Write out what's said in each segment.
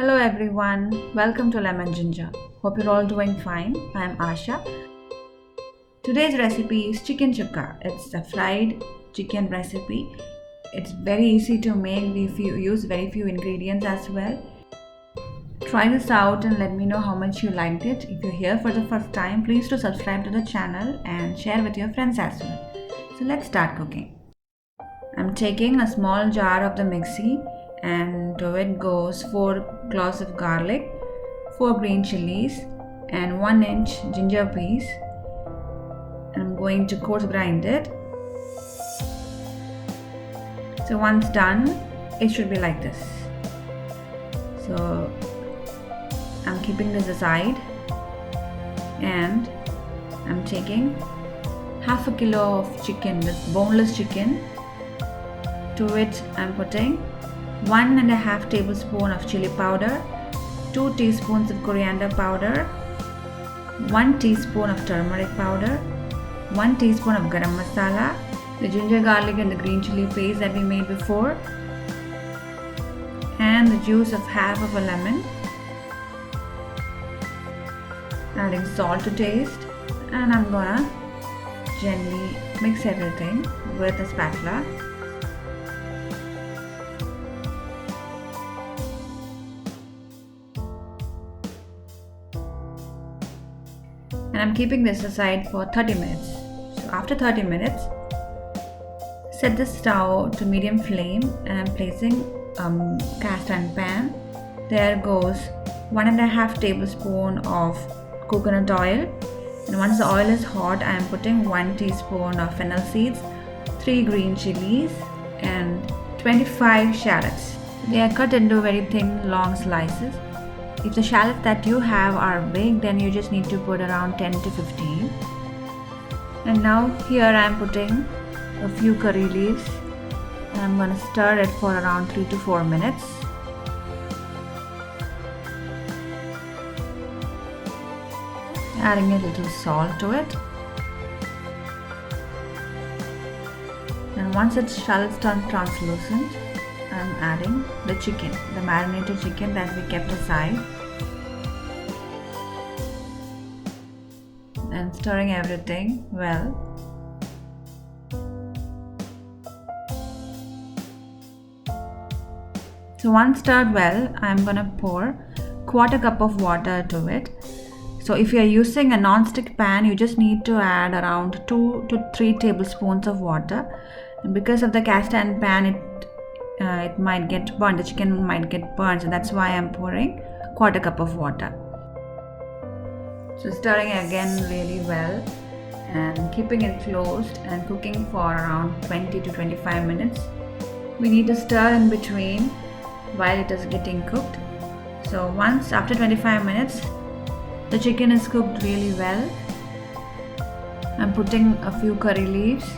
Hello everyone, welcome to TheLemonGinger. Hope you're all doing fine. I'm Asha. Today's recipe is chicken chukka. It's a fried chicken recipe. It's very easy to make. We use very few ingredients as well. Try this out and let me know how much you liked it. If you're here for the first time, please do subscribe to the channel and share with your friends as well. So let's start cooking. I'm taking a small jar of the mixie and to it goes 4 cloves of garlic, 4 green chilies and 1 inch ginger piece. I'm going to coarse grind it. So once done, it should be like this. So I'm keeping this aside and I'm taking half a kilo of chicken, this boneless chicken. To which I'm putting 1.5 tablespoons of chili powder, 2 teaspoons of coriander powder, 1 teaspoon of turmeric powder, 1 teaspoon of garam masala, the ginger garlic and the green chili paste that we made before, and the juice of half of a lemon. Adding salt to taste, and I'm gonna gently mix everything with a spatula. And I'm keeping this aside for 30 minutes. So after 30 minutes, set the stove to medium flame and I'm placing cast iron pan. There goes 1.5 tablespoon of coconut oil, and once the oil is hot, I am putting 1 teaspoon of fennel seeds, 3 green chilies and 25 shallots. They are cut into very thin long slices. If the shallots that you have are big, then you just need to put around 10 to 15. And now here I am putting a few curry leaves and I'm going to stir it for around 3 to 4 minutes. Adding a little salt to it. And once its shallots turn translucent, I'm adding the chicken, the marinated chicken that we kept aside, and stirring everything well. So once stirred well, I'm gonna pour 1/4 cup of water to it. So if you're using a non-stick pan, you just need to add around 2 to 3 tablespoons of water. And because of the cast iron pan, it might get burnt, the chicken might get burnt, so that's why I'm pouring 1/4 cup of water. So stirring again really well and keeping it closed and cooking for around 20 to 25 minutes. We need to stir in between while it is getting cooked. So once after 25 minutes, the chicken is cooked really well. I'm putting a few curry leaves,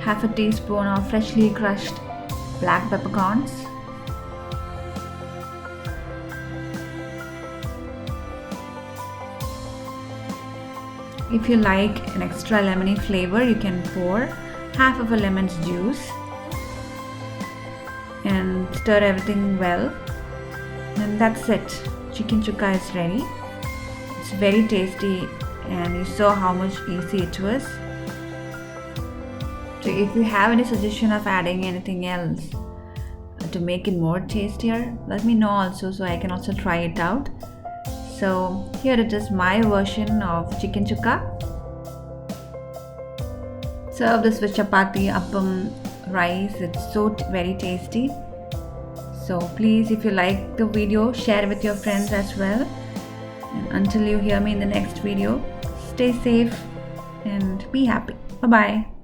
half a teaspoon of freshly crushed black peppercorns, if you like an extra lemony flavor, you can pour half of a lemon's juice and stir everything well. And that's it. Chicken chukka is ready. It's very tasty and you saw how much easy it was. So if you have any suggestion of adding anything else to make it more tastier, let me know also so I can also try it out. So here it is, my version of chicken chukka. Serve this with chapathi, appam, rice. It's so very tasty. So please, if you like the video, share with your friends as well. And until you hear me in the next video, stay safe and be happy. Bye bye.